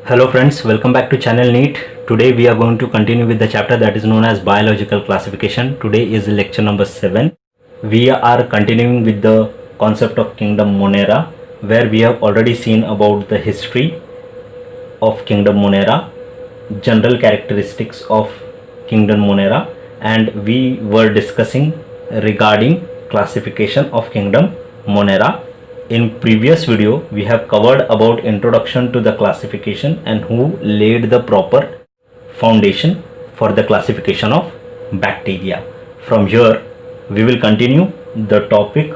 Hello friends, welcome back to channel NEET. Today we are going to continue with the chapter that is known as biological classification. Today is lecture number 7. We are continuing with the concept of kingdom Monera, where we have already seen about the history of kingdom Monera, general characteristics of kingdom Monera, and we were discussing regarding classification of kingdom Monera. In previous video we have covered about introduction to the classification and who laid the proper foundation for the classification of bacteria. From here we will continue the topic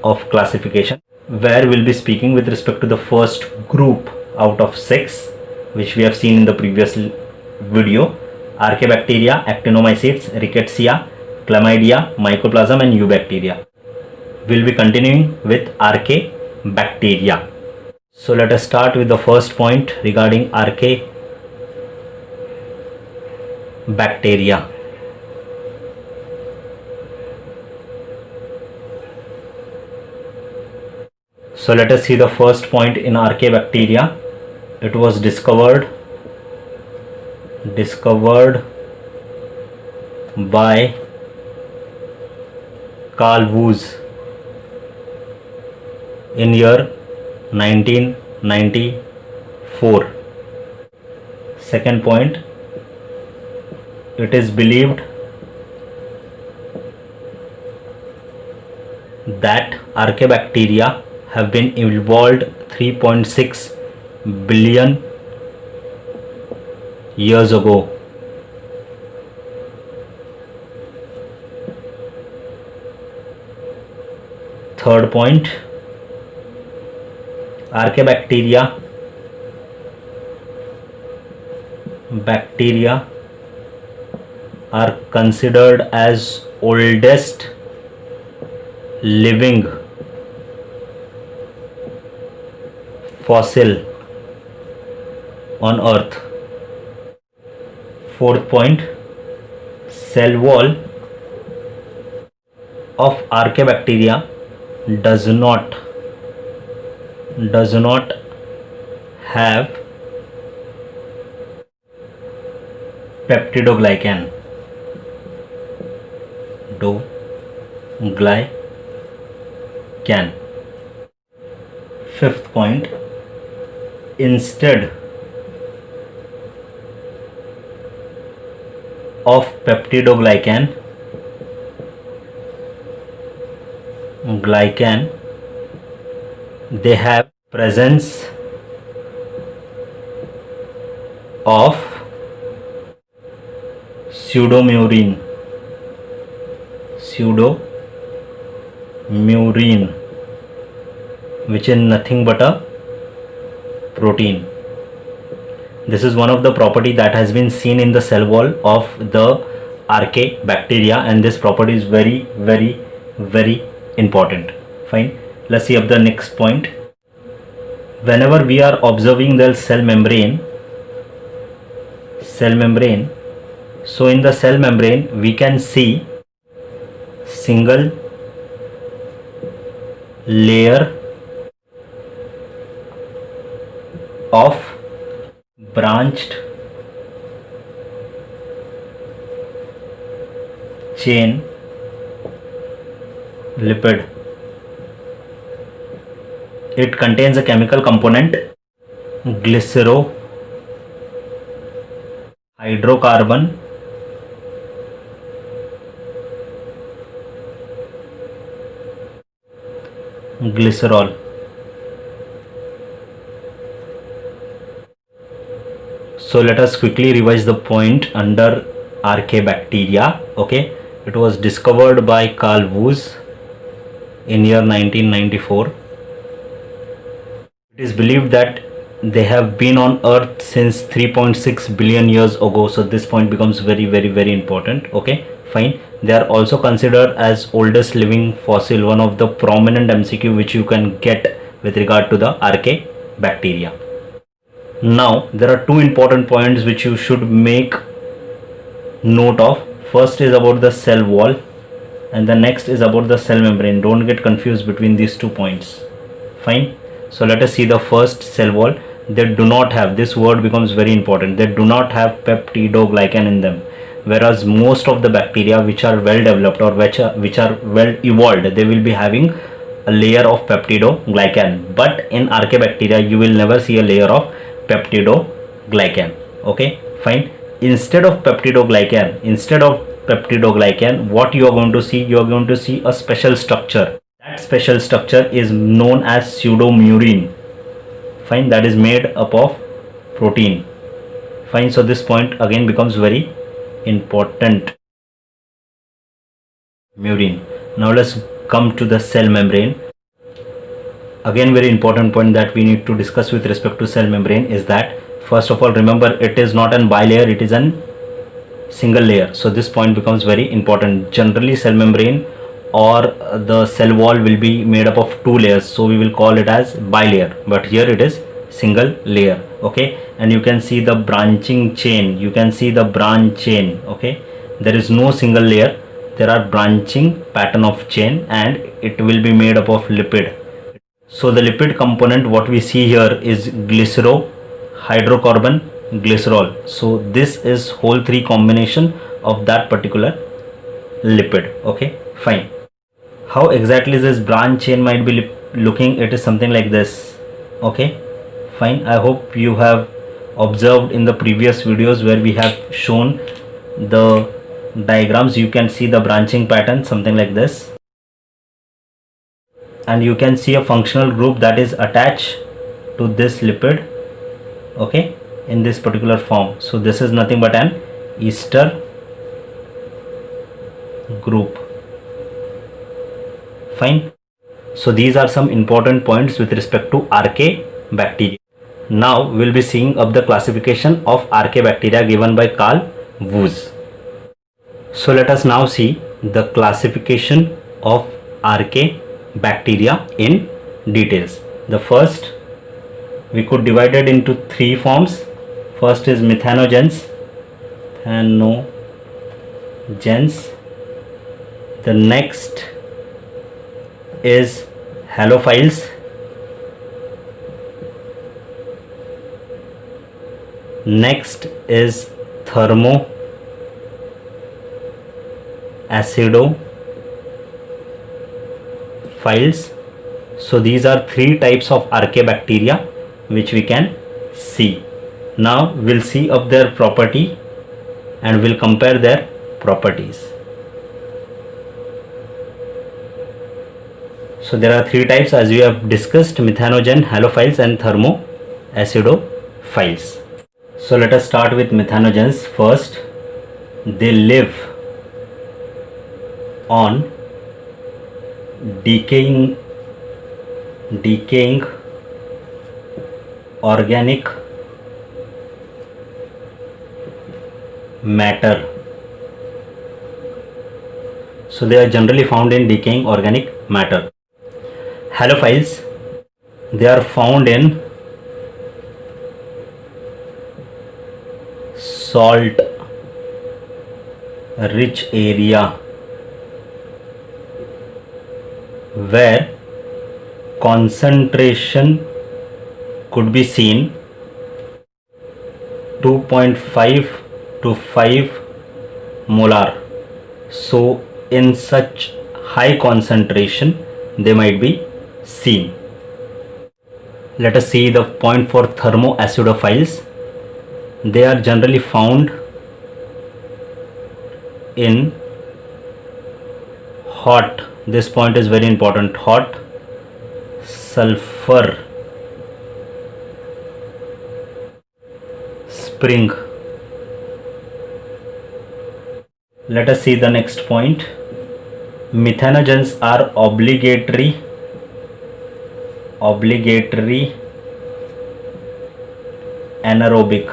of classification, where we'll be speaking with respect to the first group out of 6 which we have seen in the previous video: Archaebacteria, Actinomycetes, Rickettsia, Chlamydia, Mycoplasma and Eubacteria. We'll be continuing with Archaebacteria. So let us start with the first point regarding Archaebacteria. So let us see the first point in Archaebacteria. It was discovered by Carl Woese in year 1994. Second point, it is believed that Archaebacteria have been evolved 3.6 billion years ago. Third point, Archaebacteria are considered as oldest living fossil on earth. Fourth point, cell wall of Archaebacteria does not have peptidoglycan. Fifth point, instead of peptidoglycan, they have presence of pseudomurine, which is nothing but a protein. This is one of the property that has been seen in the cell wall of the Archaebacteria, and this property is very, very, very important. Fine. Let's see up the next point. Whenever we are observing the cell membrane, so in the cell membrane we can see single layer of branched chain lipid. It contains a chemical component glycerohydrocarbon glycerol. So let us quickly revise the point under Archaebacteria. Okay, it was discovered by Carl Woese in year 1994. It is believed that they have been on earth since 3.6 billion years ago. So this point becomes very, very, very important. Okay, fine. They are also considered as oldest living fossil, one of the prominent MCQ which you can get with regard to the Archaebacteria. Now there are two important points which you should make note of. First is about the cell wall and the next is about the cell membrane. Don't get confused between these 2 points. Fine. So let us see the first, cell wall. they do not have, this word becomes very important, they do not have peptidoglycan in them. Whereas most of the bacteria which are well developed or which are well evolved, they will be having a layer of peptidoglycan, but in archaebacteria you will never see a layer of peptidoglycan. Okay, fine. Instead of peptidoglycan, what you are going to see, you are going to see a special structure. That special structure is known as pseudomurine. Fine, that is made up of protein. Fine, so this point again becomes very important. Murine. Now let's come to the cell membrane. Again, very important point that we need to discuss with respect to cell membrane is that, first of all, remember, it is not an bilayer, it is an single layer. So this point becomes very important. Generally cell membrane or the cell wall will be made up of two layers, so we will call it as bilayer, but here it is single layer. Okay, and you can see the branching chain, you can see the branch chain. Okay, there is no single layer, there are branching pattern of chain, and it will be made up of lipid. So the lipid component what we see here is glycero, hydrocarbon, glycerol. So this is whole three combination of that particular lipid. Okay, fine. How exactly this branch chain might be looking, it is something like this. Okay, fine. I hope you have observed in the previous videos where we have shown the diagrams. You can see the branching pattern something like this, and you can see a functional group that is attached to this lipid. Okay, in this particular form. So this is nothing but an ester group. Fine. So these are some important points with respect to archaebacteria. Now we'll be seeing up the classification of archaebacteria given by Carl Woese. So let us now see the classification of archaebacteria in details. The first, we could divide it into three forms. First is methanogens. The next is halophiles. Next is thermoacidophiles. So these are three types of archaebacteria which we can see. Now we'll see of their property and we'll compare their properties. So there are three types as we have discussed: methanogen, halophiles and thermoacidophiles. So let us start with methanogens first. They live on decaying organic matter. So they are generally found in decaying organic matter. Halophiles, they are found in salt rich area where concentration could be seen 2.5 to 5 molar. So in such high concentration they might be seen. Let us see the point for thermoacidophiles. They are generally found in hot, this point is very important, hot sulfur spring. Let us see the next point. Methanogens are obligatory anaerobic.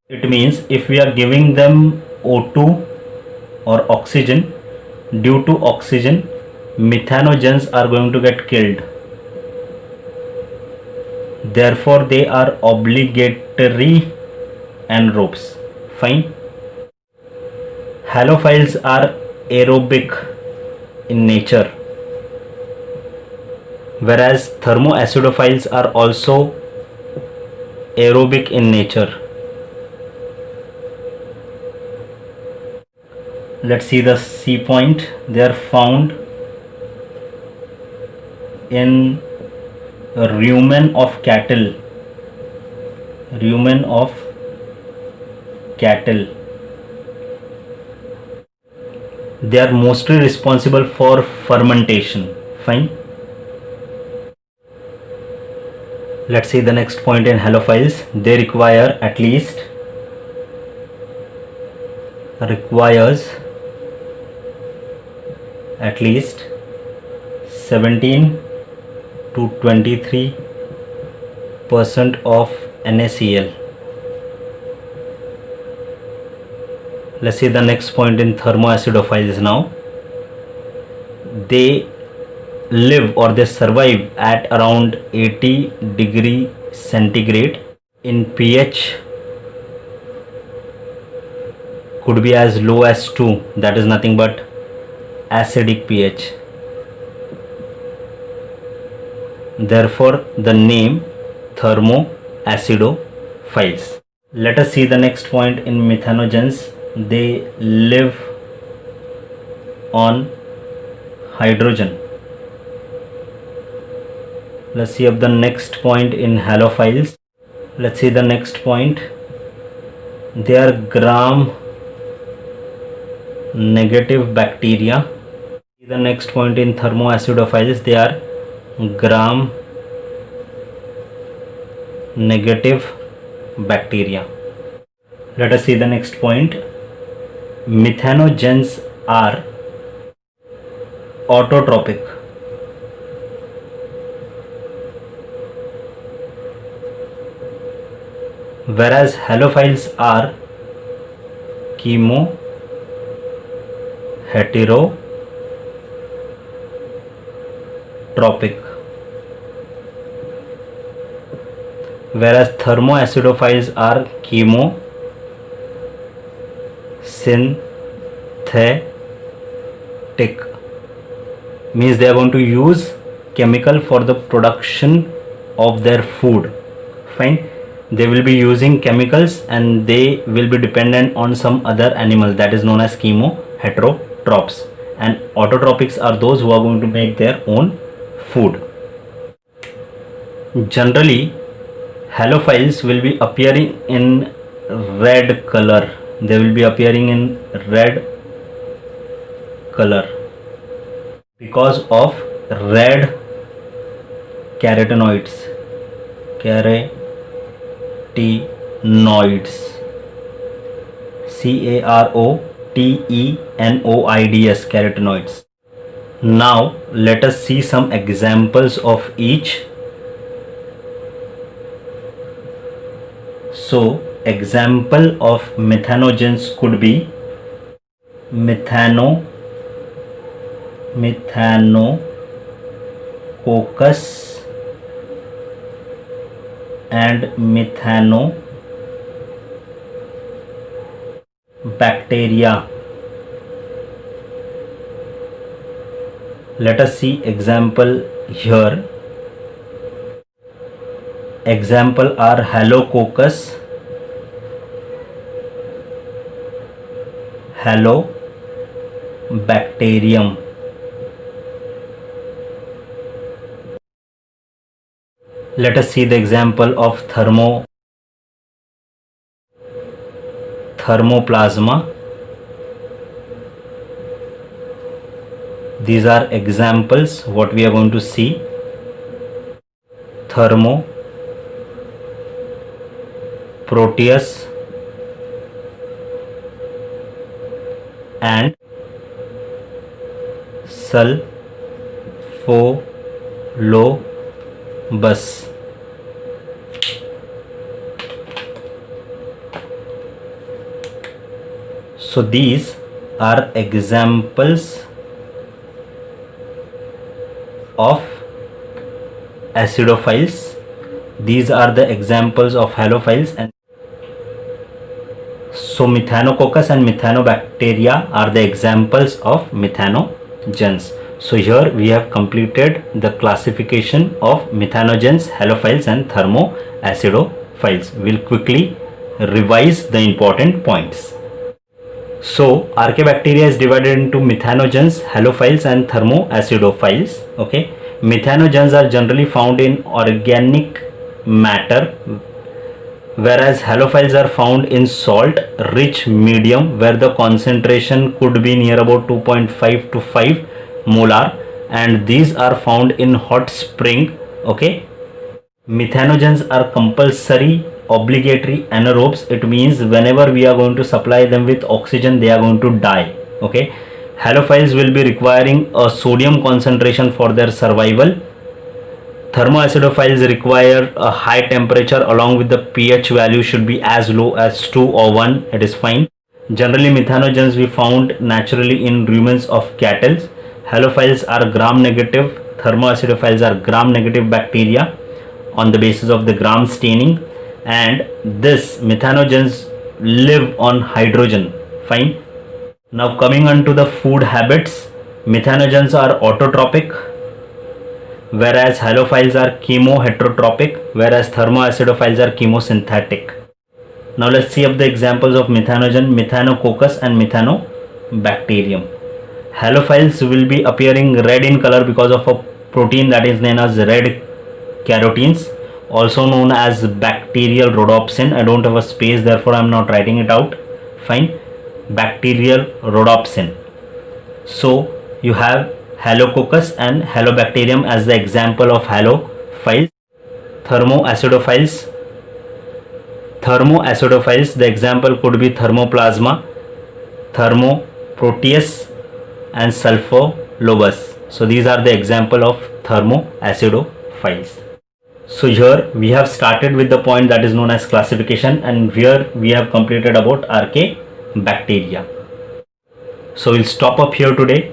It means if we are giving them O2 or oxygen, due to oxygen methanogens are going to get killed. Therefore they are obligatory anaerobes. Fine. Halophiles are aerobic in nature, whereas thermoacidophiles are also aerobic in nature. Let's see the C point. They are found in rumen of cattle. Rumen of cattle. They are mostly responsible for fermentation. Fine. Let's see the next point in halophiles. They requires at least 17 to 23% of NaCl. Let's see the next point in thermoacidophiles now. They live or they survive at around 80 degree centigrade. In pH could be as low as 2, that is nothing but acidic pH. Therefore the name thermoacidophiles. Let us see the next point in methanogens. They live on hydrogen. Let's see up the next point in halophiles. Let's see the next point. They are gram negative bacteria. The next point in thermoacidophiles, they are gram negative bacteria. Let us see the next point. Methanogens are autotropic. Whereas halophiles are chemoheterotropic. Whereas thermoacidophiles are chemosynthetic. Means they are going to use chemical for the production of their food. Fine. They will be using chemicals and they will be dependent on some other animal, that is known as chemoheterotrophs. And autotropics are those who are going to make their own food. Generally halophiles will be appearing in red color. They will be appearing in red color because of red carotenoids. carotenoids, carotenoids. Now let us see some examples of each. So example of methanogens could be methanococcus and methanobacteria. Let us see example here. Example are halococcus, halobacterium. Let us see the example of thermoplasma. These are examples what we are going to see. Proteus and Sulfolobus. So these are examples of acidophiles. These are the examples of halophiles. And so methanococcus and methanobacteria are the examples of methanogens. So here we have completed the classification of methanogens, halophiles and thermoacidophiles. We'll quickly revise the important points. So archaebacteria is divided into methanogens, halophiles and thermoacidophiles. Okay, methanogens are generally found in organic matter, whereas halophiles are found in salt rich medium where the concentration could be near about 2.5 to 5 molar, and these are found in hot spring. Okay, methanogens are compulsory obligatory anaerobes. It means whenever we are going to supply them with oxygen, they are going to die. Okay, halophiles will be requiring a sodium concentration for their survival. Thermoacidophiles require a high temperature, along with the pH value should be as low as 2 or 1. It is fine. Generally methanogens we found naturally in rumens of cattle. Halophiles are gram negative, thermoacidophiles are gram negative bacteria on the basis of the gram staining, and this methanogens live on hydrogen. Fine. Now coming on to the food habits, methanogens are autotrophic, whereas halophiles are chemoheterotropic, whereas thermoacidophiles are chemosynthetic. Now let's see up the examples of methanogen: Methanococcus and Methanobacterium. Halophiles will be appearing red in color because of a protein that is known as red carotenes, also known as bacterial rhodopsin. I don't have a space, therefore I am not writing it out. Fine. Bacterial rhodopsin. So you have Halococcus and Halobacterium as the example of halophiles. Thermoacidophiles. Thermoacidophiles, the example could be Thermoplasma, Thermoproteus and Sulfolobus. So these are the example of thermoacidophiles. So here we have started with the point that is known as classification, and here we have completed about archaebacteria. So we'll stop up here today.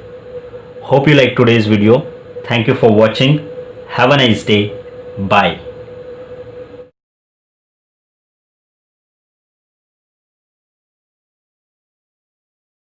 Hope you like today's video. Thank you for watching. Have a nice day. Bye.